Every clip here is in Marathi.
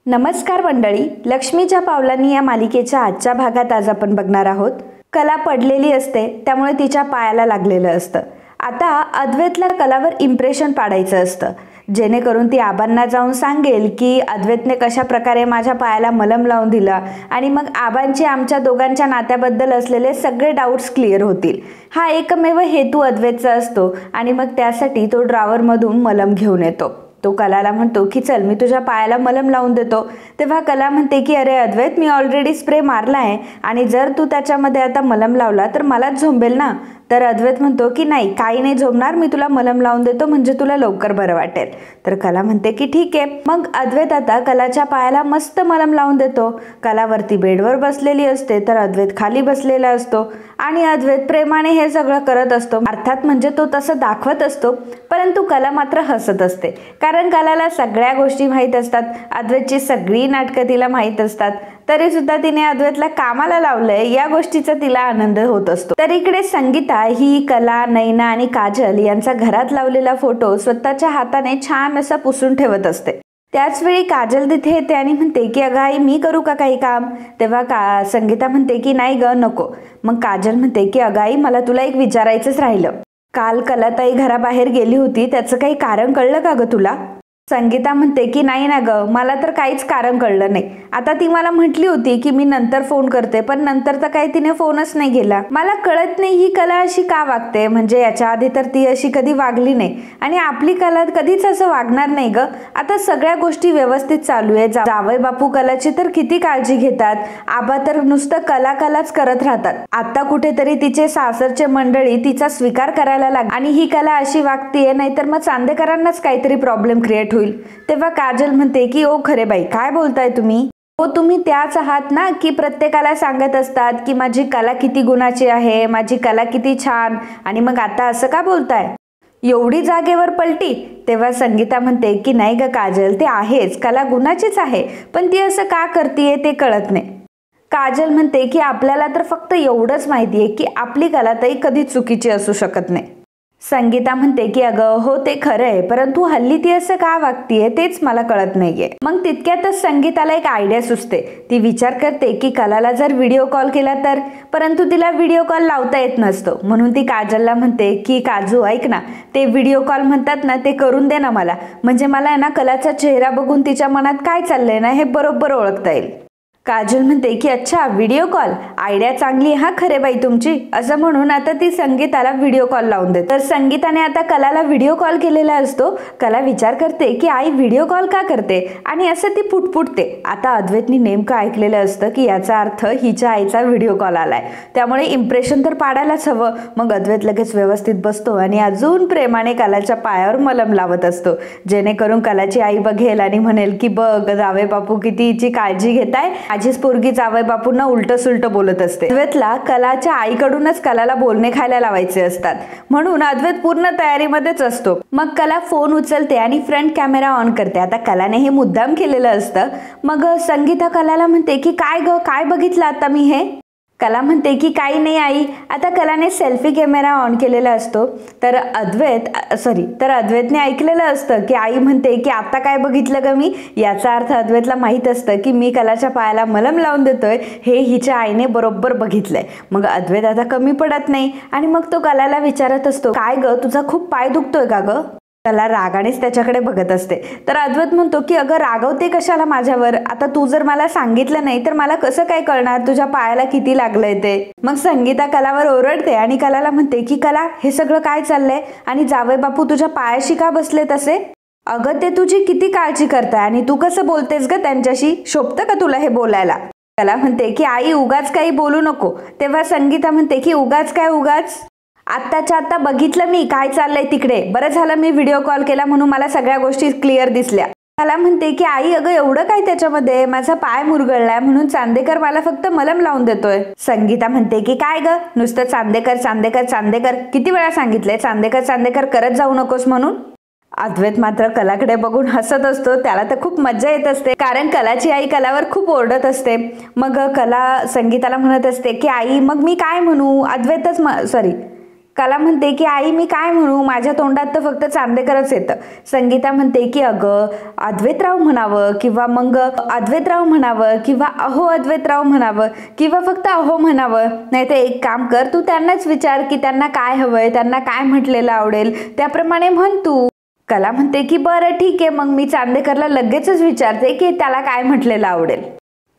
नमस्कार मंडळी, लक्ष्मीच्या पावलांनी या मालिकेच्या आजच्या भागात आज आपण बघणार आहोत. कला पडलेली असते, त्यामुळे तिच्या पायाला लागलेलं असतं. आता अद्वैतला कलावर इम्प्रेशन पाडायचं असतं, जेणेकरून ती आबांना जाऊन सांगेल की अद्वैतने कशा प्रकारे माझ्या पायाला मलम लावून दिला आणि मग आबांचे आमच्या दोघांच्या नात्याबद्दल असलेले सगळे डाऊट्स क्लिअर होतील. हा एकमेव हेतू अद्वैतचा असतो आणि मग त्यासाठी तो ड्रॉवरमधून मलम घेऊन येतो. तो कलाला म्हणतो की चल मी तुझ्या पायाला मलम लावून देतो. तेव्हा कला म्हणते की अरे अद्वैत, मी ऑलरेडी स्प्रे मारला आहे आणि जर तू त्याच्यामध्ये आता मलम लावला तर मलाच झोंबेल ना. तर अद्वैत म्हणतो की नाही, काही नाही झोंबणार, मी तुला मलम लावून देतो म्हणजे तुला लवकर बरं वाटेल. तर कला म्हणते की ठीक आहे. मग अद्वैत आता कलाच्या पायाला मस्त मलम लावून देतो. कलावरती बेडवर बसलेली असते तर अद्वैत खाली बसलेला असतो आणि अद्वैत प्रेमाने हे सगळं करत असतो. अर्थात म्हणजे तो तसं दाखवत असतो, परंतु कला मात्र हसत असते, कारण कलाला सगळ्या गोष्टी माहीत असतात. अद्वैतची सगळी नाटकं तिला माहीत असतात, तरी सुद्धा तिने अद्वैतला कामाला लावलंय या गोष्टीचा तिला आनंद होत असतो. तर इकडे संगीता ही कला, नैना आणि काजल यांचा घरात लावलेला फोटो स्वतःच्या हाताने छान असा पुसून ठेवत असते. त्याच वेळी काजल तिथे येते आणि म्हणते की अगं आई, मी करू का काही काम. तेव्हा संगीता म्हणते की नाही ग, नको. मग काजल म्हणते की अगं आई, मला तुला एक विचारायचंच राहिलं. काल कलाताई घराबाहेर गेली होती, त्याचं काही कारण कळलं का ग तुला. संगीता म्हणते की नाही ना ग, मला तर काहीच कारण कळलं नाही. आता ती मला म्हटली होती की मी नंतर फोन करते, पण नंतर तर काही तिने फोनच नाही केला. मला कळत नाही ही कला अशी का वागते, म्हणजे याच्या आधी तर ती अशी कधी वागली नाही आणि आपली कला कधीच असं वागणार नाही ग. आता सगळ्या गोष्टी व्यवस्थित चालू आहे. जावई बापू कलाची तर किती काळजी घेतात, आबा तर नुसतं कलाच करत राहतात. आता कुठेतरी तिचे सासरचे मंडळी तिचा स्वीकार करायला लाग आणि ही कला अशी वागतीये, नाहीतर मग चांदेकरांनाच काहीतरी प्रॉब्लेम क्रिएट होईल. तेव्हा काजल म्हणते की ओ खरे बाई, काय बोलताय तुम्ही. हो, तुम्ही त्याच आहात ना की प्रत्येकाला सांगत असतात की माझी कला किती गुणाची आहे, माझी कला किती छान, आणि मग आता असं का बोलताय, एवढी जागेवर पलटी. तेव्हा संगीता म्हणते की नाही ग काजल, ते आहेच, कला गुणाचीच आहे, पण ती असं का करतीये ते कळत नाही. काजल म्हणते की आपल्याला तर फक्त एवढंच माहितीये की आपली कलाताई कधी चुकीची असू शकत नाही. संगीता म्हणते की अगं हो, ते खरं आहे, परंतु हल्ली ती असं का वागतीये तेच मला कळत नाहीये. मग तितक्यातच संगीताला एक आयडिया सुचते. ती विचार करते की कलाला जर व्हिडिओ कॉल केला तर, परंतु तिला व्हिडिओ कॉल लावता येत नसतो. म्हणून ती काजलला म्हणते की काजू ऐक ना, ते व्हिडिओ कॉल म्हणतात ना, ते करून दे ना मला, म्हणजे मला ना कलाचा चेहरा बघून तिच्या मनात काय चाललंय ना हे बरोबर ओळखता येईल. काजल म्हणते की अच्छा, व्हिडिओ कॉल, आयडिया चांगली हा खरे बाई तुमची. असं म्हणून आता ती संगीताला व्हिडिओ कॉल लावून देते. तर संगीताने आता कलाला व्हिडिओ कॉल केलेला असतो. कला विचार करते की आई व्हिडिओ कॉल का करते, आणि असं ती पुटपुटते. आता अद्वैतनी नेमकं ऐकलेलं असतं की याचा अर्थ हिच्या आईचा व्हिडिओ कॉल आलाय, त्यामुळे इम्प्रेशन तर पाडायलाच हवं. मग अद्वैत लगेच व्यवस्थित बसतो आणि अजून प्रेमाने कलाच्या पायावर मलम लावत असतो, जेणेकरून कलाची आई बघेल आणि म्हणेल की बघ जावई बापू किती हिची काळजी घेताय, माझीच पोरगी जावई बापूंना उलट सुलट बोलत असते. अद्वैतला कलाच्या आईकडूनच कलाला बोलणे खायला लावायचे असतात, म्हणून अद्वैत पूर्ण तयारीमध्येच असतो. मग कला फोन उचलते आणि फ्रंट कॅमेरा ऑन करते. आता कलाने हे मुद्दाम केलेलं असतं. मग संगीता कलाला म्हणते की काय ग, काय बघितलं आता मी हे. कला म्हणते की काही नाही आई. आता कलाने सेल्फी कॅमेरा ऑन केलेला असतो. तर अद्वैतने ऐकलेलं असतं की आई म्हणते की आता काय बघितलं ग मी. याचा अर्थ अद्वैतला माहीत असतं की मी कलाच्या पायाला मलम लावून देतोय हे हिच्या आईने बरोबर बघितलंय. मग अद्वैत आता कमी पडत नाही आणि मग तो कलाला विचारत असतो काय ग, तुझा खूप पाय दुखतोय का ग. कला रागानेच त्याच्याकडे बघत असते. तर अद्वैत म्हणतो की अगं रागवते कशाला माझ्यावर, आता तू जर मला सांगितलं नाही तर मला कसं काय कळणार तुझ्या पायाला किती लागलंय ते. मग संगीता कलावर ओरडते आणि कलाला म्हणते की कला, हे सगळं काय चाललंय आणि जावई बापू तुझ्या पायाशी का बसलेत असे. अगं ते तुझी किती काळजी करताय आणि तू कसं बोलतेस ग त्यांच्याशी, शोभतं का तुला हे बोलायला. कला म्हणते की आई उगाच काही बोलू नको. तेव्हा संगीता म्हणते की उगाच काय, उगाच आत्ताच्या आत्ता बघितलं मी काय चाललंय तिकडे, बरं झालं मी व्हिडिओ कॉल केला म्हणून मला सगळ्या गोष्टी क्लिअर दिसल्या. मला म्हणते की आई अगं एवढं काय त्याच्यामध्ये, माझा पाय मुरगळलाय म्हणून चांदेकर मला फक्त मलम लावून देतोय. संगीता म्हणते की काय ग, नुसतं चांदेकर चांदेकर चांदेकर, किती वेळा सांगितलंय चांदेकर चांदेकर करत जाऊ नकोस म्हणून. अद्वैत मात्र कलाकडे बघून हसत असतो. त्याला तर खूप मज्जा येत असते, कारण कलाची आई कलावर खूप ओरडत असते. मग कला संगीताला म्हणत असते की आई मग मी काय म्हणू. कला म्हणते की आई मी काय म्हणू, माझ्या तोंडात तर फक्त चांदेकरच येतं. संगीता म्हणते की अगं अद्वैतराव म्हणावं किंवा मग अद्वैतराव म्हणावं किंवा अहो अद्वैतराव म्हणावं किंवा फक्त अहो म्हणावं. नाही तर एक काम कर, तू त्यांनाच विचार की त्यांना काय हवंय, त्यांना काय म्हटलेलं आवडेल, त्याप्रमाणे म्हण तू. कला म्हणते की बरं ठीक आहे, मग मी चांदेकरला लगेचच विचारते की त्याला काय म्हटलेलं आवडेल.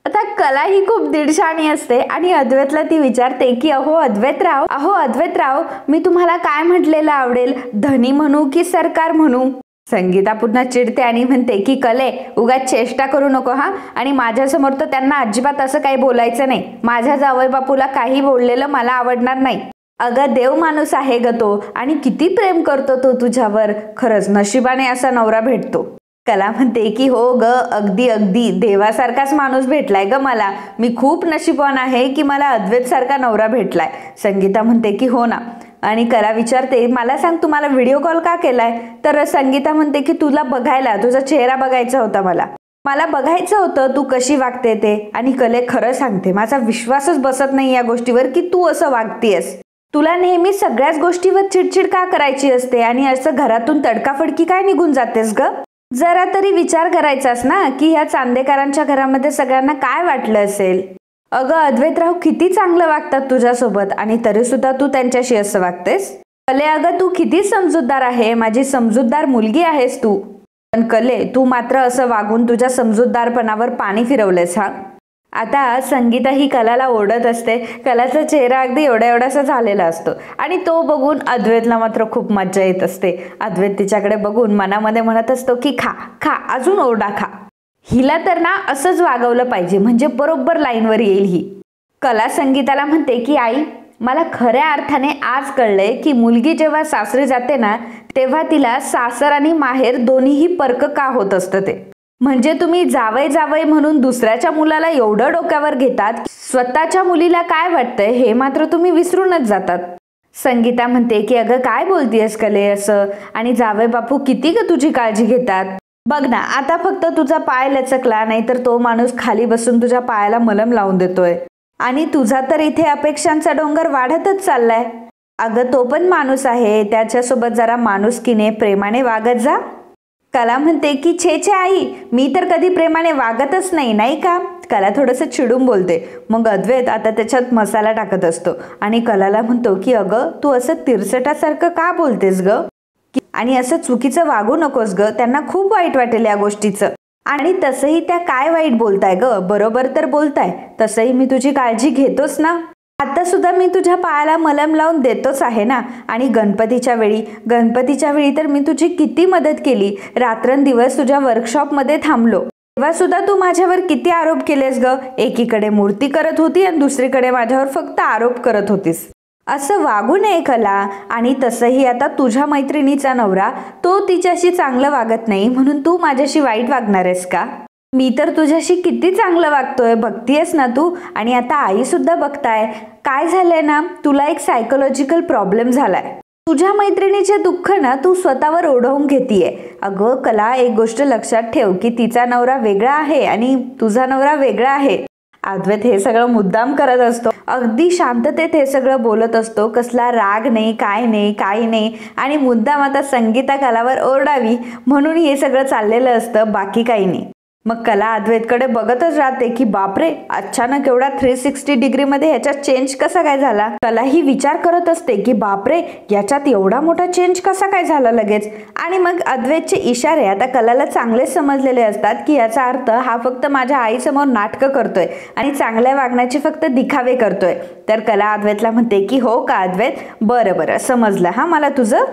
आता कला ही खूप दीडशाणी असते आणि अद्वैतला ती विचारते की अहो अद्वैतराव मी तुम्हाला काय म्हटलेलं आवडेल, धनी म्हणू की सरकार म्हणू. संगीता पुन्हा चिडते आणि म्हणते की कले उगाच चेष्टा करू नको हा, आणि माझ्यासमोर तर त्यांना अजिबात असं काही बोलायचं नाही. माझ्या जावई बापूला काही बोललेलं मला आवडणार नाही. अगं देव माणूस आहे ग तो, आणि किती प्रेम करतो तो तुझ्यावर. खरंच नशिबाने असा नवरा भेटतो. कला म्हणते की हो ग, अगदी अगदी देवासारखाच माणूस भेटलाय ग मला. मी खूप नशिबान आहे की मला अद्वैत सारखा नवरा भेटलाय. संगीता म्हणते की हो ना. आणि कला विचारते मला सांग तुम्हाला व्हिडिओ कॉल का केलाय. तर संगीता म्हणते की तुला बघायला, तुझा चेहरा बघायचा होता मला बघायचं होतं तू कशी वागते ते. आणि कले खरं सांगते माझा विश्वासच बसत नाही या गोष्टीवर की तू असं वागतेस. तुला नेहमी सगळ्याच गोष्टीवर चिडचिड का करायची असते आणि असं घरातून तडकाफडकी काय निघून जातेस ग. जरा तरी विचार करायचास ना की ह्या चांदेकरांच्या घरामध्ये सगळ्यांना काय वाटलं असेल. अगं अद्वैतराव किती चांगलं वागतात तुझ्यासोबत आणि तरी सुद्धा तू त्यांच्याशी असं वागतेस. कले अगं तू किती समजूतदार आहे, माझी समजूतदार मुलगी आहेस तू. पण कले तू मात्र असं वागून तुझ्या समजूतदारपणावर पाणी फिरवलेस हा. आता संगीता ही कलाला ओरडत असते. कलाचा चेहरा अगदी एवढासा झालेला असतो आणि तो बघून अद्वैतला मात्र खूप मज्जा येत असते. अद्वैत तिच्याकडे बघून मनामध्ये म्हणत असतो की खा खा, अजून ओरडा खा. हिला तर ना असंच वागवलं पाहिजे, म्हणजे बरोबर लाईनवर येईल ही. कला संगीताला म्हणते की आई मला खऱ्या अर्थाने आज कळलंय की मुलगी जेव्हा सासरी जाते ना तेव्हा तिला सासर आणि माहेर दोन्हीही परक का होत असतं ते. म्हणजे तुम्ही जावई म्हणून दुसऱ्याच्या मुलाला एवढं डोक्यावर घेतात, स्वतःच्या मुलीला काय वाटतंय हे मात्र तुम्ही विसरूनच जातात. संगीता म्हणते की अगं काय बोलतीयस कले असं, आणि जावई बापू किती ग तुझी काळजी घेतात. बघ ना आता फक्त तुझा पाय लचकला नाही तर तो माणूस खाली बसून तुझ्या पायाला मलम लावून देतोय, आणि तुझा तर इथे अपेक्षांचा डोंगर वाढतच चाललाय. अगं तो पण माणूस आहे, त्याच्यासोबत जरा माणुसकीने प्रेमाने वागत जा. कला म्हणते की छे आई मी तर कधी प्रेमाने वागतच नाही का. कला थोडंसं चिडून बोलते. मग अद्वैत आता त्याच्यात मसाला टाकत असतो आणि कलाला म्हणतो की अगं तू असं तिरसटासारखं का बोलतेस ग, आणि असं चुकीचं वागू नकोस ग, त्यांना खूप वाईट वाटेल या गोष्टीचं. आणि तसंही त्या काय वाईट बोलताय ग, बरोबर तर बोलताय. तसंही मी तुझी काळजी घेतोच ना. आता सुद्धा मी तुझ्या पायाला मलम लावून देतोच आहे ना. आणि गणपतीच्या वेळी तर मी तुझी किती मदत केली. रात्रंदिवस तुझ्या वर्कशॉपमध्ये थांबलो, तेव्हा सुद्धा तू माझ्यावर किती आरोप केलेस ग. एकीकडे मूर्ती करत होती आणि दुसरीकडे माझ्यावर फक्त आरोप करत होतीस. असं वागू नये कला. आणि तसंही आता तुझ्या मैत्रिणीचा नवरा तो तिच्याशी चांगलं वागत नाही म्हणून तू माझ्याशी वाईट वागणार आहेस का. मी तर तुझ्याशी किती चांगलं वागतोय, बघतीयस ना तू. आणि आता आई सुद्धा बघताय. काय झालंय ना, तुला एक सायकोलॉजिकल प्रॉब्लेम झालाय. तुझ्या मैत्रिणीचे दुःख ना तू स्वतःवर ओढवून घेतीये. अगं कला एक गोष्ट लक्षात ठेव की तिचा नवरा वेगळा आहे आणि तुझा नवरा वेगळा आहे. अद्वैत हे सगळं मुद्दाम करत असतो, अगदी शांततेत हे सगळं बोलत असतो. कसला राग नाही, काय नाही, काही नाही. आणि मुद्दाम आता संगीता कलावर ओरडावी म्हणून हे सगळं चाललेलं असतं, बाकी काही नाही. मग कला अद्वैतकडे बघतच राहते की बापरे अचानक एवढा 360 डिग्रीमध्ये ह्याच्यात चेंज कसा काय झाला. कला ही विचार करत असते की बापरे याच्यात एवढा मोठा चेंज कसा काय झाला लगेच. आणि मग अद्वैतचे इशारे आता कलाला चांगले समजलेले असतात की याचा अर्थ हा फक्त माझ्या आईसमोर नाटकं करतोय आणि चांगल्या वागण्याचे फक्त दिखावे करतोय. तर कला अद्वैतला म्हणते की हो का अद्वैत, बरं समजलं हा मला तुझं.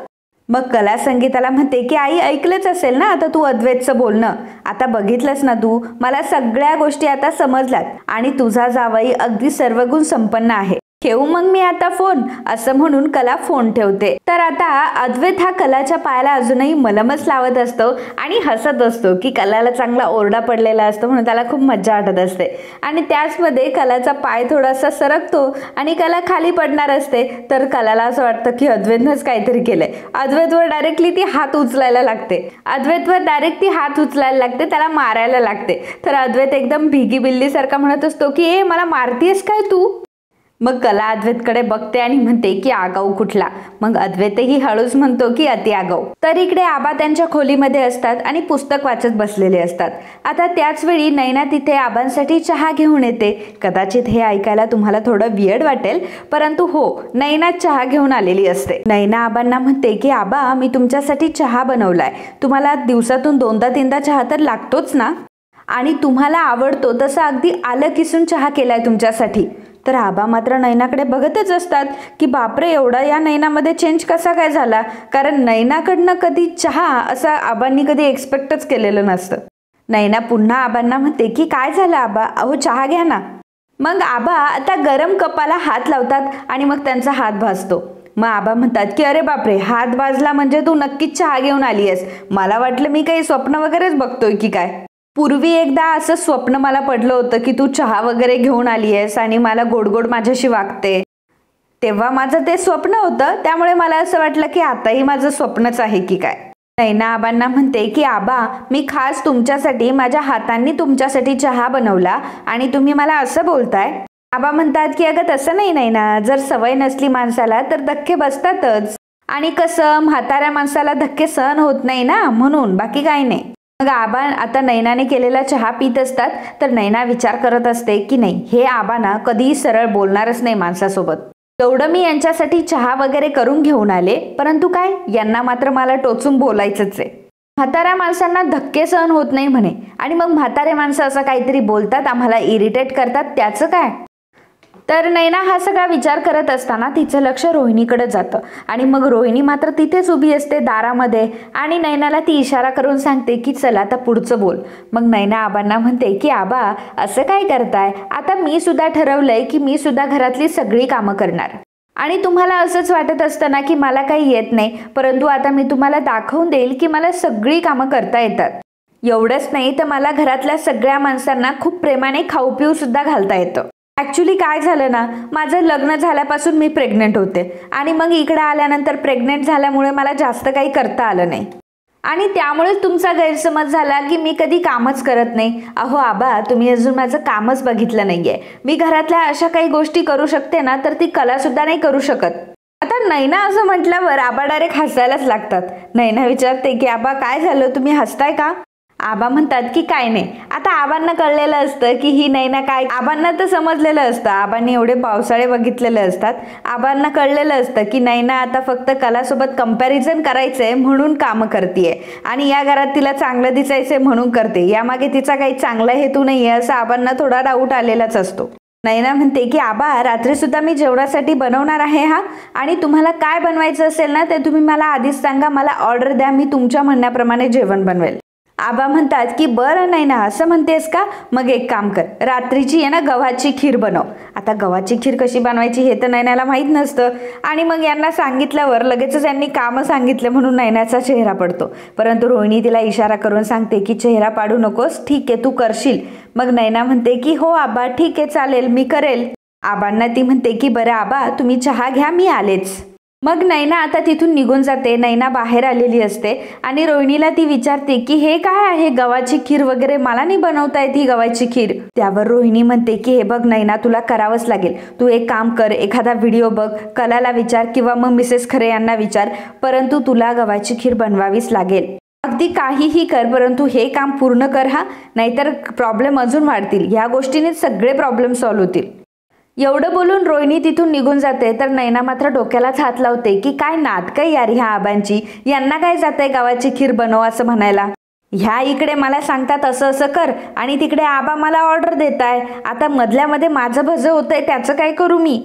मग कला संगीताला म्हणते की आई ऐकलंच असेल ना आता तू अद्वैतचं बोलणं. आता बघितलंस ना तू, मला सगळ्या गोष्टी आता समजल्यात आणि तुझा जावई अगदी सर्वगुण संपन्न आहे. ठेवू मग मी आता फोन, असं म्हणून कला फोन ठेवते. तर आता अद्वैत हा कलाच्या पायाला अजूनही मलमच लावत असतो आणि हसत असतो की कलाला चांगला ओरडा पडलेला असतो म्हणून त्याला खूप मज्जा वाटत असते. आणि त्याचमध्ये कलाचा पाय थोडासा सरकतो आणि कला खाली पडणार असते. तर कलाला असं वाटतं की अद्वैतनंच काहीतरी केलंय. अद्वैतवर डायरेक्टली ती हात उचलायला लागते. त्याला मारायला लागते. तर अद्वैत एकदम भिगी बिल्ली सारखा म्हणत असतो की ए मला मारतीयस काय तू. मग कला अद्वैतकडे बघते आणि म्हणते की आगाऊ कुठला. मग अद्वैतही हळूच म्हणतो की अति आगाऊ. तर इकडे आबा त्यांच्या खोलीमध्ये असतात आणि पुस्तक वाचत बसलेले असतात. आता त्याच वेळी नैना तिथे आबांसाठी चहा घेऊन येते. कदाचित हे ऐकायला तुम्हाला थोडं वियर्ड वाटेल, परंतु हो, नैना चहा घेऊन आलेली असते. नैना आबांना म्हणते की आबा, मी तुमच्यासाठी चहा बनवलाय. तुम्हाला दिवसातून 2दा-3दा चहा तर लागतोच ना, आणि तुम्हाला आवडतो तसं अगदी आलं किसून चहा केलाय तुमच्यासाठी. तर आबा मात्र नैनाकडे बघतच असतात की बापरे, एवढा या नैनामध्ये चेंज कसा काय झाला, कारण नैनाकडनं कधी चहा असं आबांनी कधी एक्सपेक्टच केलेलं नसतं. नैना पुन्हा आबांना म्हणते की काय झालं आबा, अहो चहा घ्या ना. मग आबा आता गरम कपाला हात लावतात आणि मग त्यांचा हात भाजतो. मग आबा म्हणतात की अरे बापरे, हात भाजला म्हणजे तू नक्कीच चहा घेऊन आली आहेस. मला वाटलं मी काही स्वप्न वगैरेच बघतोय की काय. पूर्वी एकदा असं स्वप्न मला पडलं होतं की तू चहा वगैरे घेऊन आली आहेस आणि मला गोड गोड माझ्याशी वागते. तेव्हा माझं ते स्वप्न होतं, त्यामुळे मला असं वाटलं की आताही माझं स्वप्नच आहे की काय. नैना आबांना म्हणते की आबा, मी खास तुमच्यासाठी माझ्या हातांनी तुमच्यासाठी चहा बनवला आणि तुम्ही मला असं बोलताय. आबा म्हणतात की अगं तसं नाही नैना, जर सवय नसली माणसाला तर धक्के बसतातच, आणि कसं म्हाताऱ्या माणसाला धक्के सहन होत नाही ना, म्हणून, बाकी काही नाही. मग आबा आता नैनाने केलेला चहा पित असतात. तर नैना विचार करत असते की नाही, हे आबा ना कधीही सरळ बोलणारच नाही माणसासोबत. तेवढं मी यांच्यासाठी चहा वगैरे करून घेऊन आले, परंतु काय, यांना मात्र मला टोचून बोलायचंच आहे. म्हाताऱ्या माणसांना धक्के सहन होत नाही म्हणे, आणि मग म्हातारे माणसं असं काहीतरी बोलतात, आम्हाला इरिटेट करतात, त्याचं काय. तर नैना हा सगळा विचार करत असताना तिचं लक्ष रोहिणीकडे जातं, आणि मग रोहिणी मात्र तिथेच उभी असते दारामध्ये, आणि नैनाला ती इशारा करून सांगते की चला आता पुढचं बोल. मग नैना आबांना म्हणते की आबा, असं काय करताय, आता मी सुद्धा ठरवलंय की मी सुद्धा घरातली सगळी कामं करणार. आणि तुम्हाला असंच वाटत असतं ना की मला काही येत नाही, परंतु आता मी तुम्हाला दाखवून देईल की मला सगळी कामं करता येतात. एवढंच नाही तर मला घरातल्या सगळ्या माणसांना खूप प्रेमाने खाऊ पिऊ सुद्धा घालता येतं. ॲक्च्युली काय झालं ना, माझं लग्न झाल्यापासून मी प्रेग्नेंट होते, आणि मग इकडे आल्यानंतर प्रेग्नेंट झाल्यामुळे मला जास्त काही करता आलं नाही, आणि त्यामुळेच तुमचा गैरसमज झाला की मी कधी कामच करत नाही. अहो आबा, तुम्ही अजून माझं कामच बघितलं नाहीये. मी घरातल्या अशा काही गोष्टी करू शकते ना, तर ती कला सुद्धा नाही करू शकत. आता नैना असं म्हटल्यावर आबा डायरेक्ट हसायलाच लागतात. नैना विचारते की आबा काय झालं, तुम्ही हसताय का. आबा म्हणतात की काय नाही. आता आबांना कळलेलं असतं की ही नैना काय, आबांना तर समजलेलं असतं, आबांनी एवढे पावसाळे बघितलेले असतात. आबांना कळलेलं असतं की नैना आता फक्त कलासोबत कंपॅरिझन करायचंय म्हणून कामं करतेय, आणि या घरात तिला चांगलं दिसायचंय म्हणून करते, यामागे तिचा काही चांगला हेतू नाहीये असं आबांना थोडा डाऊट आलेलाच असतो. नैना म्हणते की आबा, रात्री सुद्धा मी जेवणासाठी बनवणार आहे हा, आणि तुम्हाला काय बनवायचं असेल ना ते तुम्ही मला आधीच सांगा, मला ऑर्डर द्या, मी तुमच्या म्हणण्याप्रमाणे जेवण बनवेल. आबा म्हणतात की बरं नैना, असं म्हणतेस का, मग एक काम कर, रात्रीची आहे ना गव्हाची खीर बनव. आता गव्हाची खीर कशी बनवायची हे तर नैनाला माहीत नसतं, आणि मग यांना सांगितल्यावर लगेचच यांनी कामं सांगितलं म्हणून नैनाचा चेहरा पडतो. परंतु रोहिणी तिला इशारा करून सांगते की चेहरा पाडू नकोस, ठीक आहे तू करशील. मग नैना म्हणते की हो आबा ठीक आहे चालेल, मी करेल. आबांना ती म्हणते की बरं आबा, तुम्ही चहा घ्या, मी आलेच. मग नैना आता तिथून निघून जाते. नैना बाहेर आलेली असते आणि रोहिणीला ती विचारते की हे काय आहे, गव्हाची खीर वगैरे, मला नाही बनवता येत ही गव्हाची खीर. त्यावर रोहिणी म्हणते की हे बघ नैना, तुला करावंच लागेल. तू एक काम कर, एखादा व्हिडिओ बघ, कलाला विचार किंवा मग मिसेस खरे यांना विचार, परंतु तुला गव्हाची खीर बनवावीच लागेल. अगदी काहीही कर, परंतु हे काम पूर्ण कर हा, नाहीतर प्रॉब्लेम अजून वाढतील. ह्या गोष्टीने सगळे प्रॉब्लेम सॉल्व्ह होतील. एवढं बोलून रोहिणी तिथून निघून जाते. तर नैना मात्र डोक्यालाच हात लावते की काय नाटकं यार ह्या आबांची, यांना काय जाते गव्हाची खीर बनव असं म्हणायला. ह्या इकडे मला सांगतात असं असं कर, आणि तिकडे आबा मला ऑर्डर देताय. आता मधल्यामध्ये माझं भजं होतंय, त्याचं काय करू मी.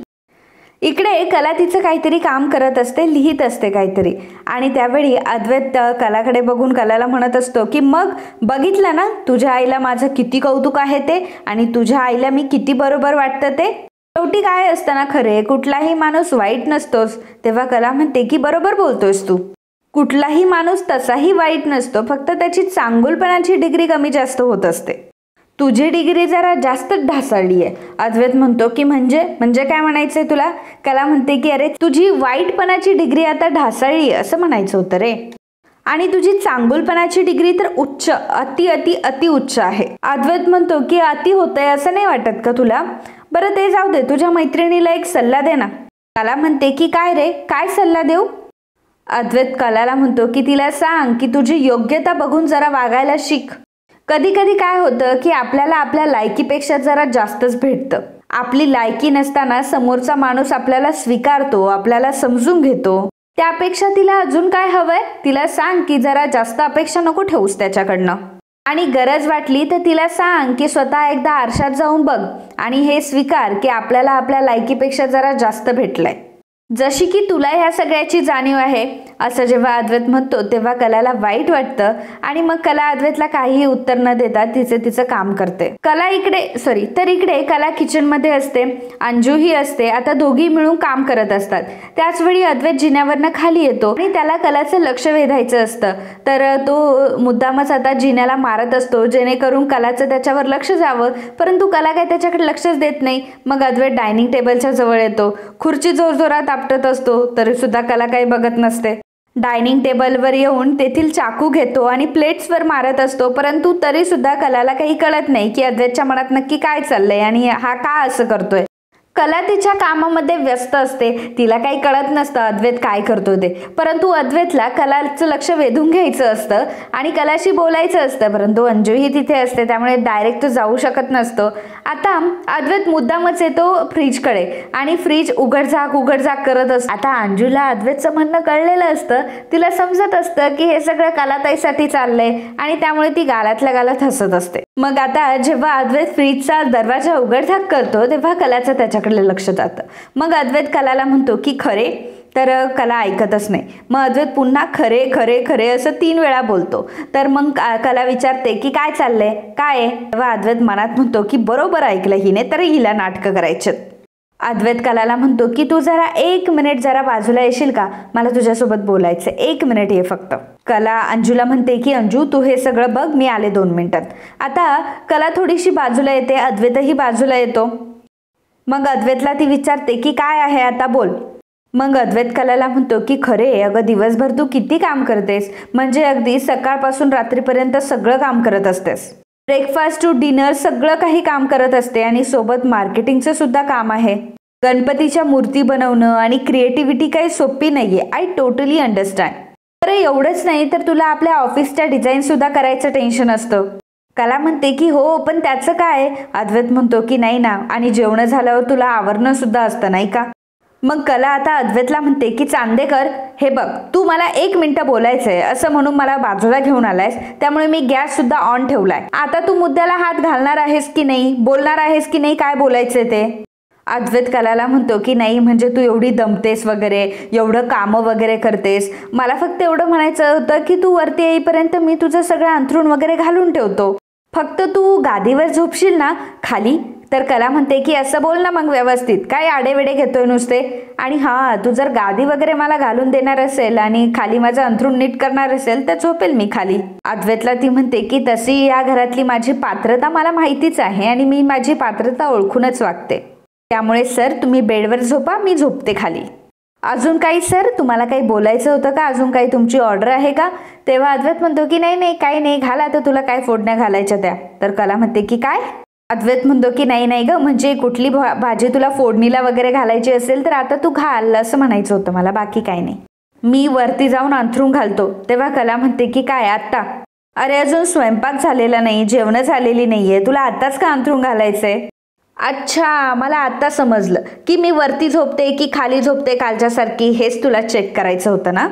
इकडे कला तिचं काहीतरी काम करत असते, लिहित असते काहीतरी, आणि त्यावेळी अद्वैत कलाकडे बघून कलाला म्हणत असतो की मग बघितलं ना, तुझ्या आईला माझं किती कौतुक आहे ते, आणि तुझ्या आईला मी किती बरोबर वाटतं ते. शेवटी काय असतं ना खरे, कुठलाही माणूस वाईट नसतोच. तेव्हा कला म्हणते की बरोबर बोलतोयस तू, कुठलाही माणूस तसाही वाईट नसतो, फक्त त्याची चांगुलपणाची डिग्री कमी जास्त होत असते. तुझी डिग्री जरा जास्तच ढासळली आहे. अद्वैत म्हणतो की म्हणजे काय म्हणायचंय तुला. कला म्हणते की अरे तुझी वाईटपणाची डिग्री आता ढासळली असं म्हणायचं होतं रे, आणि तुझी चांगुलपणाची डिग्री तर उच्च, अति अति अति उच्च आहे. अद्वैत म्हणतो की अति होतंय असं नाही वाटत का तुला. बरं ते जाऊ दे, तुझ्या मैत्रिणीला एक सल्ला दे ना. कला म्हणते की काय रे, काय सल्ला देऊ. अद्वैत कलाला म्हणतो की तिला सांग की तुझी योग्यता बघून जरा वागायला शिक. कधी कधी काय होतं की आपल्याला आपल्या लायकीपेक्षा जरा जास्तच भेटतं. आपली लायकी नसताना समोरचा माणूस आपल्याला स्वीकारतो, आपल्याला समजून घेतो. त्यापेक्षा तिला अजून काय हवंय, तिला सांग की जरा जास्त अपेक्षा नको ठेवूस त्याच्याकडनं. आणि गरज वाटली तर तिला सांग की स्वतः एकदा आरशात जाऊन बघ आणि हे स्वीकार की आपल्याला आपल्या लायकीपेक्षा जरा जास्त भेटलंय. जशी की तुला ह्या सगळ्याची जाणीव आहे. असं जेव्हा अद्वैत म्हणतो तेव्हा कलाला वाईट वाटतं आणि मग कला अद्वैतला काहीही उत्तर न देता तिचं काम करते. इकडे कला किचन मध्ये असते, अंजूही असते. आता दोघी मिळून काम करत असतात. त्याच वेळी अद्वैत जिन्यावरनं खाली येतो आणि त्याला कलाचं लक्ष वेधायचं असतं. तर तो मुद्दामच आता जिन्याला मारत असतो जेणेकरून कलाचं त्याच्यावर लक्ष जावं, परंतु कला काय त्याच्याकडे लक्षच देत नाही. मग अद्वैत डायनिंग टेबलच्या जवळ येतो. खुर्ची जोरजोरात आपटत असतो तरी सुद्धा कला काही बघत नसते. डायनिंग टेबलवर येऊन तेथील चाकू घेतो आणि प्लेट्सवर मारत असतो, परंतु तरी सुद्धा कलाला काही कळत नाही की अद्वैतच्या मनात नक्की काय चाललंय आणि हा का असं करतोय. कला तिच्या कामामध्ये व्यस्त असते, तिला काही कळत नसतं अद्वैत काय करतो ते. परंतु अद्वैतला कलाचं लक्ष वेधून घ्यायचं असतं आणि कलाशी बोलायचं असतं, परंतु अंजूही तिथे असते त्यामुळे डायरेक्ट तो जाऊ शकत नसतो. आता अद्वैत मुद्दामच येतो फ्रीजकडे आणि फ्रीज उघडझाक करत असतो. आता अंजूला अद्वैतचं म्हणणं कळलेलं असतं, तिला समजत असतं की हे सगळं कलाताईसाठी चाललंय आणि त्यामुळे ती गालातल्या गालात हसत असते. मग आता जेव्हा अद्वैत फ्रीजचा दरवाजा उघडझाक करतो तेव्हा कलाचं त्याच्याकडे लक्ष जातं. मग अद्वैत कलाला म्हणतो की खरे, तर कला ऐकतच नाही. मग अद्वैत पुन्हा खरे खरे खरे असं 3 वेळा बोलतो. तर मग कला विचारते की काय चाललंय, काय. तेव्हा अद्वैत मनात म्हणतो की बरोबर ऐकलं हिने, तर हिला नाटकं करायचे. अद्वैत कलाला म्हणतो की तू जरा 1 मिनिट जरा बाजूला येशील का, मला तुझ्यासोबत बोलायचं, 1 मिनिट ये फक्त. कला अंजूला म्हणते की अंजू तू हे सगळं बघ, मी आले 2 मिनिटात. आता कला थोडीशी बाजूला येते, अद्वैतही बाजूला येतो. मग अद्वैतला ती विचारते की काय आहे आता बोल. मग अद्वैत कलाला म्हणतो की खरे अगं दिवसभर तू किती काम करतेस, म्हणजे अगदी सकाळपासून रात्रीपर्यंत सगळं काम करत असतेस. ब्रेकफास्ट टू डिनर सगळं काही काम करत असते आणि सोबत मार्केटिंगचं सुद्धा काम आहे. गणपतीच्या मूर्ती बनवणं आणि क्रिएटिव्हिटी काही सोपी नाहीये, आय टोटली अंडरस्टँड. तर एवढंच नाही तर तुला आपल्या ऑफिसच्या डिझाईन सुद्धा करायचं टेन्शन असतं. कला म्हणते की हो पण त्याचं काय. अद्वैत म्हणतो की नाही ना, आणि जेवण झाल्यावर तुला आवरणं सुद्धा असतं नाही का. मग कला आता अद्वैतला म्हणते की चांदेकर हे बघ, तू मला 1 मिनिटं बोलायचंय असं म्हणून मला बाजूला घेऊन आलायस, त्यामुळे मी गॅस सुद्धा ऑन ठेवलाय. आता तू मुद्द्याला हात घालणार आहेस की नाही, बोलणार आहेस की नाही, काय बोलायचंय ते. अद्वैत कलाला म्हणतो की नाही म्हणजे तू एवढी दमतेस वगैरे, एवढं कामं वगैरे करतेस, मला फक्त एवढं म्हणायचं होतं की तू वरती येईपर्यंत मी तुझं सगळं अंथरूण वगैरे घालून ठेवतो, फक्त तू गादीवर झोपशील ना खाली. तर कला म्हणते की असं बोल ना मग व्यवस्थित, काय आडेवेडे घेतोय नुसते. आणि हां तू जर गादी वगैरे मला घालून देणार असेल आणि खाली माझं अंथरूण नीट करणार असेल तर झोपेल मी खाली. अद्वैतला ती म्हणते की तशी या घरातली माझी पात्रता मला माहितीच आहे आणि मी माझी पात्रता ओळखूनच वागते, त्यामुळे सर तुम्ही बेडवर झोपा, मी झोपते खाली. अजून काही सर, तुम्हाला काही बोलायचं होतं का, अजून काही तुमची ऑर्डर आहे का. तेव्हा अद्वैत म्हणतो की नाही काही नाही, घाला तर तुला काय फोडण्या घालायच्या त्या. तर कला म्हणते की काय. अद्वैत म्हणतो की नाही ग, म्हणजे कुठली भाजी तुला फोडणीला वगैरे घालायची असेल तर आता तू घाल असं म्हणायचं होतं मला, बाकी काही नाही. मी वरती जाऊन अंथरूण घालतो. तेव्हा कला म्हणते की काय आत्ता. अरे अजून स्वयंपाक झालेला नाही, जेवण झालेली नाहीये, तुला आत्ताच का अंथरूण घालायचंय. अच्छा मला आत्ता समजलं की मी वरती झोपते की खाली झोपते कालच्यासारखी, हेच तुला चेक करायचं होतं ना.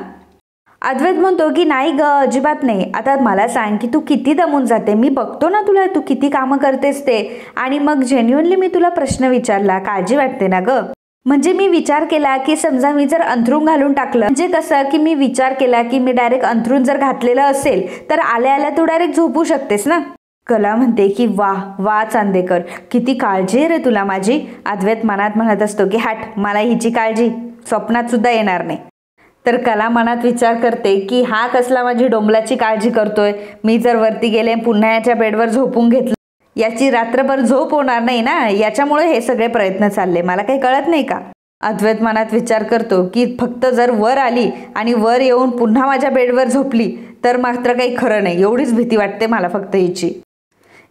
अद्वैत म्हणतो की नाही ग अजिबात नाही. आता मला सांग की तू किती दमून जाते, मी बघतो ना तुला तू किती कामं करतेस ते. आणि मग जेन्युअनली मी तुला प्रश्न विचारला, काळजी वाटते ना ग. म्हणजे मी विचार केला की समजा मी जर अंथरूण घालून टाकलं, म्हणजे कसं की मी विचार केला की मी डायरेक्ट अंथरूण जर घातलेलं असेल तर आल्या आल्या तू डायरेक्ट झोपू शकतेस ना. कला म्हणते की वा चांदेकर, किती काळजी आहे रे तुला माझी. अद्वैत मनात म्हणत असतो की हट, मला हिची काळजी स्वप्नात सुद्धा येणार नाही. तर कला मनात विचार करते की हा कसला माझी डोंबलाची काळजी करतोय. मी जर वरती गेले पुन्हा याच्या बेडवर झोपून घेतलं, याची रात्रभर झोप होणार नाही ना, याच्यामुळे हे सगळे प्रयत्न चालले, मला काही कळत नाही का. अद्वैत मनात विचार करतो की फक्त जर वर आली आणि वर येऊन पुन्हा माझ्या बेडवर झोपली तर मात्र काही खरं नाही, एवढीच भीती वाटते मला फक्त हिची.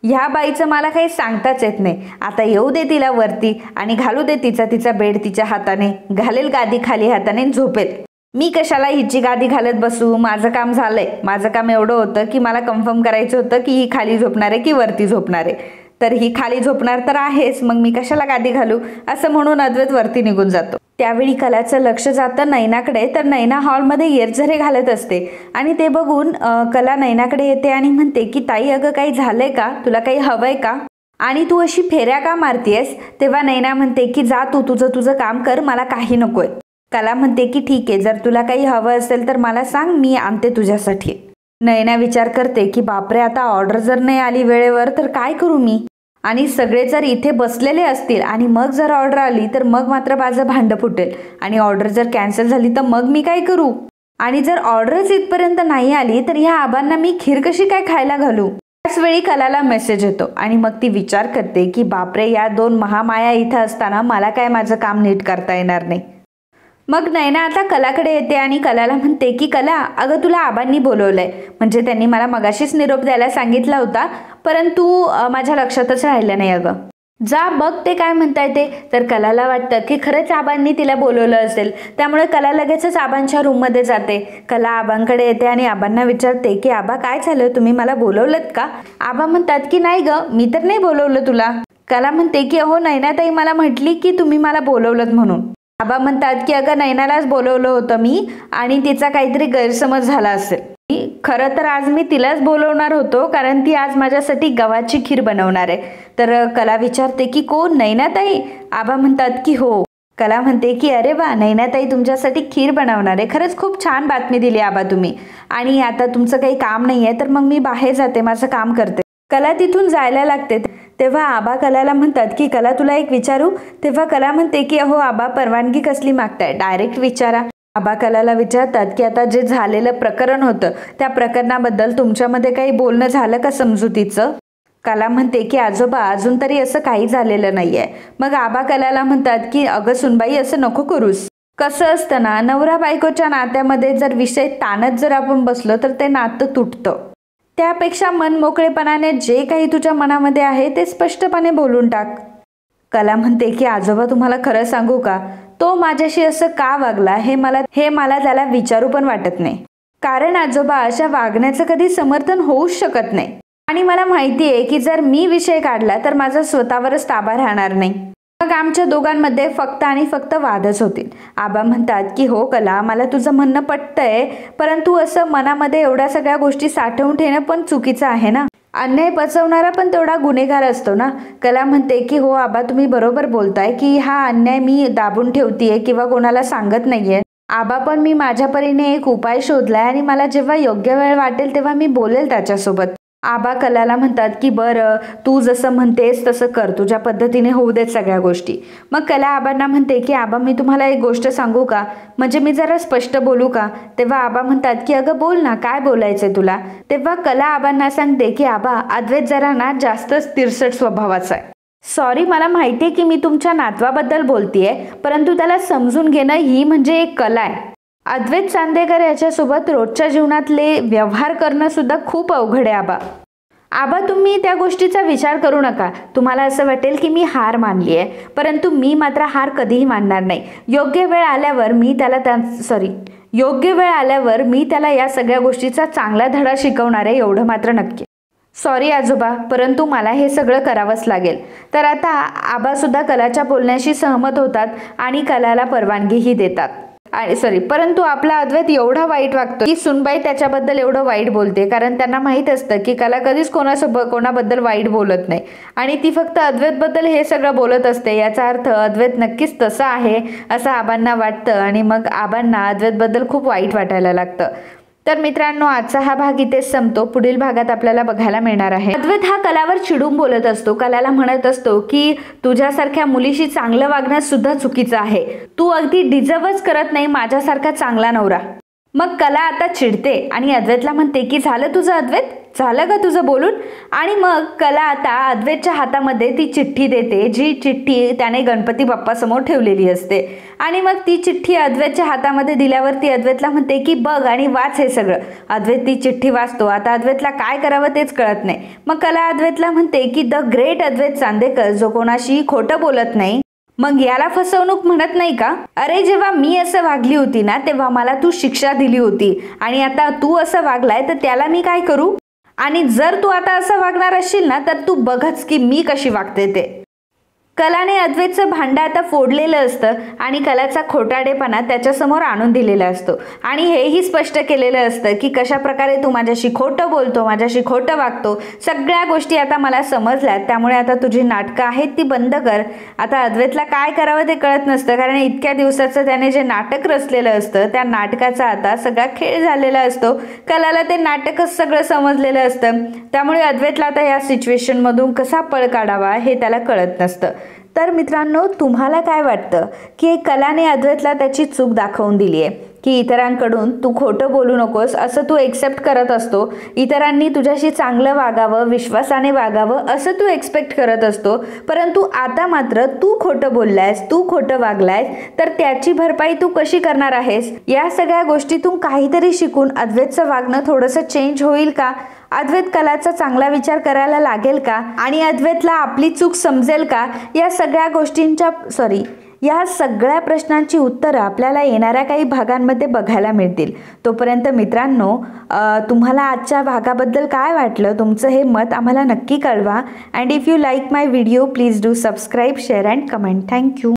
ह्या बाईचं मला काही सांगताच येत नाही. आता येऊ दे तिला वरती आणि घालू दे तिचा बेड तिच्या हाताने, घालेल गादी खाली हाताने झोपेल. मी कशाला हिची गादी घालत बसू, माझं काम झालंय. माझं काम एवढं होतं की मला कन्फर्म करायचं होतं की ही खाली झोपणार आहे की वरती झोपणार आहे. तर ही खाली झोपणार तर आहेच, मग मी कशाला गादी घालू असं म्हणून अद्वैत वरती निघून जातो. त्यावेळी कलाचं लक्ष जातं नैनाकडे. तर नैना हॉलमध्ये येरझरे घालत असते आणि ते बघून कला नैनाकडे येते आणि म्हणते की ताई अगं काही झालंय का, तुला काही हवंय का, आणि तू अशी फेऱ्या का मारतीयस. तेव्हा नैना म्हणते की जा तू तुझं काम कर, मला काही नकोय. कला म्हणते की ठीक आहे, जर तुला काही हवं असेल तर मला सांग, मी आणते तुझ्यासाठी. नैना विचार करते की बापरे, आता ऑर्डर जर नाही आली वेळेवर तर काय करू मी, आणि सगळे जर इथे बसलेले असतील आणि मग जर ऑर्डर आली तर मग मात्र माझं भांडं फुटेल, आणि ऑर्डर जर कॅन्सल झाली तर मग मी काय करू, आणि जर ऑर्डरच इथपर्यंत नाही आली तर ह्या आबांना मी खीर कशी काय खायला घालू. त्याच वेळी कलाला मेसेज येतो आणि मग ती विचार करते की बापरे, या दोन महामाया इथं असताना मला काय माझं काम नीट करता येणार नाही. मग नैना आता कलाकडे येते आणि कलाला म्हणते की कला अगं तुला आबांनी बोलवलंय, म्हणजे त्यांनी मला मगाशीच निरोप द्यायला सांगितला होता, परंतु माझ्या लक्षातच राहिलं नाही. अगं जा बघ ते काय म्हणताय ते. तर कलाला वाटतं की खरंच आबांनी तिला बोलवलं असेल, त्यामुळे कला लगेचच आबांच्या रूममध्ये जाते. कला आबांकडे येते आणि आबांना विचारते की आबा काय झालं, तुम्ही मला बोलवलंत का. आबा म्हणतात की नाही ग, मी तर नाही बोलवलं तुला. कला म्हणते की अहो नैनाताई मला म्हटली की तुम्ही मला बोलवलंत म्हणून. आबा म्हणतात की अगं नैनालाच बोलवलं होतं मी आणि तिचा काहीतरी गैरसमज झाला असेल. खरं तर आज मी तिलाच बोलवणार होतो, कारण ती आज माझ्यासाठी गव्हाची खीर बनवणार आहे. तर कला विचारते की कोण, नैनाताई. आबा म्हणतात की हो. कला म्हणते की अरे वा, नैनाताई तुमच्यासाठी खीर बनवणार आहे, खरंच खूप छान बातमी दिली आबा तुम्ही. आणि आता तुमचं काही काम नाही आहे तर मग मी बाहेर जाते, माझं काम करते. कला तिथून जायला लागते. तेव्हा आबा कलाला म्हणतात की कला तुला एक विचारू. तेव्हा कला म्हणते की अहो आबा परवानगी कसली मागताय, डायरेक्ट विचारा. आबा कलाला विचारतात की आता जे झालेलं प्रकरण होतं त्या प्रकरणाबद्दल तुमच्यामध्ये काही बोलणं झालं का समजुतीचं. कला म्हणते की आजोबा अजून तरी असं काही झालेलं नाहीये. मग आबा कलाला म्हणतात की अगं सुनबाई असं नको करूस. कसं असतं ना, नवरा बायकोच्या नात्यामध्ये जर विषय ताणत जर आपण बसलो तर ते नातं तुटतं. त्यापेक्षा मन मोकळेपणाने जे काही तुझ्या मनामध्ये आहे ते स्पष्टपणे बोलून टाक. कला म्हणते की आजोबा तुम्हाला खरं सांगू का, तो माझ्याशी असं का वागला हे मला त्याला विचारू पण वाटत नाही. कारण आजोबा अशा वागण्याचं कधी समर्थन होऊच शकत नाही, आणि मला माहिती आहे की जर मी विषय काढला तर माझा स्वतःवरच ताबा राहणार नाही. मग आमच्या दोघांमध्ये फक्त आणि फक्त वादच होतील. आबा म्हणतात की हो कला, मला तुझं म्हणणं पटतंय, परंतु असं मनामध्ये एवढ्या सगळ्या गोष्टी साठवून ठेवणं पण चुकीचं आहे ना. अन्याय पचवणारा पण तेवढा गुन्हेगार असतो ना. कला म्हणते की हो आबा तुम्ही बरोबर बोलताय की हा अन्याय मी दाबून ठेवतीये किंवा कोणाला सांगत नाहीये. आबा पण मी माझ्या परीने एक उपाय शोधलाय आणि मला जेव्हा योग्य वेळ वाटेल तेव्हा मी बोलेल त्याच्यासोबत. आबा कलाला म्हणतात की बरं, तू जसं म्हणतेस तसं कर, तुझ्या पद्धतीने होऊ देत सगळ्या गोष्टी. मग कला आबांना म्हणते की आबा मी तुम्हाला एक गोष्ट सांगू का, म्हणजे मी जरा स्पष्ट बोलू का. तेव्हा आबा म्हणतात की अगं बोल ना, काय बोलायचंय तुला. तेव्हा कला आबांना सांगते की आबा अद्वैत जरा ना जास्तच तिरसट स्वभावाचा आहे. सॉरी, मला माहिती आहे की मी तुमच्या नातवाबद्दल बोलतीये, परंतु त्याला समजून घेणं ही म्हणजे एक कला आहे. अद्वैत चांदेकर याच्यासोबत रोजच्या जीवनातले व्यवहार करणं सुद्धा खूप अवघड आहे आबा. आबा तुम्ही त्या गोष्टीचा विचार करू नका. तुम्हाला असं वाटेल की मी हार मानली आहे, परंतु मी मात्र हार कधीही मानणार नाही. योग्य वेळ आल्यावर मी त्याला या सगळ्या गोष्टीचा चांगला धडा शिकवणार आहे, एवढं मात्र नक्की. सॉरी आजोबा, परंतु मला हे सगळं करावंच लागेल. तर आता आबा सुद्धा कलाच्या बोलण्याशी सहमत होतात आणि कलाला परवानगीही देतात. परंतु आपला अद्वैत एवढा वाईट वागतो की सुनबाई त्याच्याबद्दल एवढं वाईट बोलते, कारण त्यांना माहीत असतं की कला कधीच कोणाबद्दल वाईट बोलत नाही आणि ती फक्त अद्वैतबद्दल हे सगळं बोलत असते. याचा अर्थ अद्वैत नक्कीच तसं आहे असं आबांना वाटतं आणि मग आबांना अद्वैतबद्दल खूप वाईट वाटायला लागतं. तर मित्रांनो, आजचा हा भाग इथेच संपतो. पुढील भागात आपल्याला बघायला मिळणार आहे अद्वैत हा कलावर चिडून बोलत असतो. कलाला म्हणत असतो की तुझ्यासारख्या मुलीशी चांगलं वागणं सुद्धा चुकीचं आहे, तू अगदी डिझर्वच करत नाही माझ्यासारखा चांगला नवरा. मग कला आता चिडते आणि अद्वैतला म्हणते की झालं तुझं अद्वैत, झालं का तुझं बोलून? आणि मग कला आता अद्वैतच्या हातामध्ये ती चिठ्ठी देते, जी चिठ्ठी त्याने गणपती बाप्पासमोर ठेवलेली असते. आणि मग ती चिठ्ठी अद्वैतच्या हातामध्ये दिल्यावरती अद्वैतला म्हणते की बघ आणि वाच हे सगळं. अद्वैत ती चिठ्ठी वाचतो. आता अद्वैतला काय करावं तेच कळत नाही. मग कला अद्वैतला म्हणते की द ग्रेट अद्वैत चांदेकर, जो कोणाशी खोटं बोलत नाही, मग याला फसवणूक म्हणत नाही का? अरे जेव्हा मी असं वागली होती ना, तेव्हा मला तू शिक्षा दिली होती आणि आता तू असं वागलाय तर त्याला मी काय करू? आणि जर तू आता असं वागणार असशील ना, तर तू बघच की मी कशी वागते ते. कलाने अद्वैतचं भांडं आता फोडलेलं असतं आणि कलाचा खोटाडेपणा त्याच्यासमोर आणून दिलेला असतो आणि हेही स्पष्ट केलेलं असतं की कशा प्रकारे तू माझ्याशी खोटं बोलतो, माझ्याशी खोटं वागतो. सगळ्या गोष्टी आता मला समजल्यात, त्यामुळे आता तुझी नाटकं आहेत ती बंद कर. आता अद्वैतला काय करावं ते कळत नसतं, कारण इतक्या दिवसाचं त्याने जे नाटक रचलेलं असतं त्या नाटकाचा आता सगळा खेळ झालेला असतो. कलाला ते नाटकच सगळं समजलेलं असतं, त्यामुळे अद्वैतला आता या सिच्युएशनमधून कसा पळ काढावा हे त्याला कळत नसतं. तर मित्रांनो, तुम्हाला काय वाटतं की कलाने अद्वैतला त्याची चूक दाखवून दिली आहे की इतरांकडून तू खोटं बोलू नकोस असं तू एक्सेप्ट करत असतो, इतरांनी तुझ्याशी चांगलं वागावं, विश्वासाने वागावं असं तू एक्सपेक्ट करत असतो, परंतु आता मात्र तू खोटं बोललायस, तू खोटं वागलायस, तर त्याची भरपाई तू कशी करणार आहेस? या सगळ्या गोष्टीतून काहीतरी शिकून अद्वैतचं वागणं थोडंसं चेंज होईल का? अद्वैत कलाचा चांगला विचार करायला लागेल का? आणि अद्वैतला आपली चूक समजेल का? या सगळ्या प्रश्नांची उत्तरं आपल्याला येणाऱ्या काही भागांमध्ये बघायला मिळतील. तोपर्यंत मित्रांनो, तुम्हाला आजच्या भागाबद्दल काय वाटलं? तुमचं हे मत आम्हाला नक्की कळवा. And if you like my video, please do subscribe, share and comment. Thank you.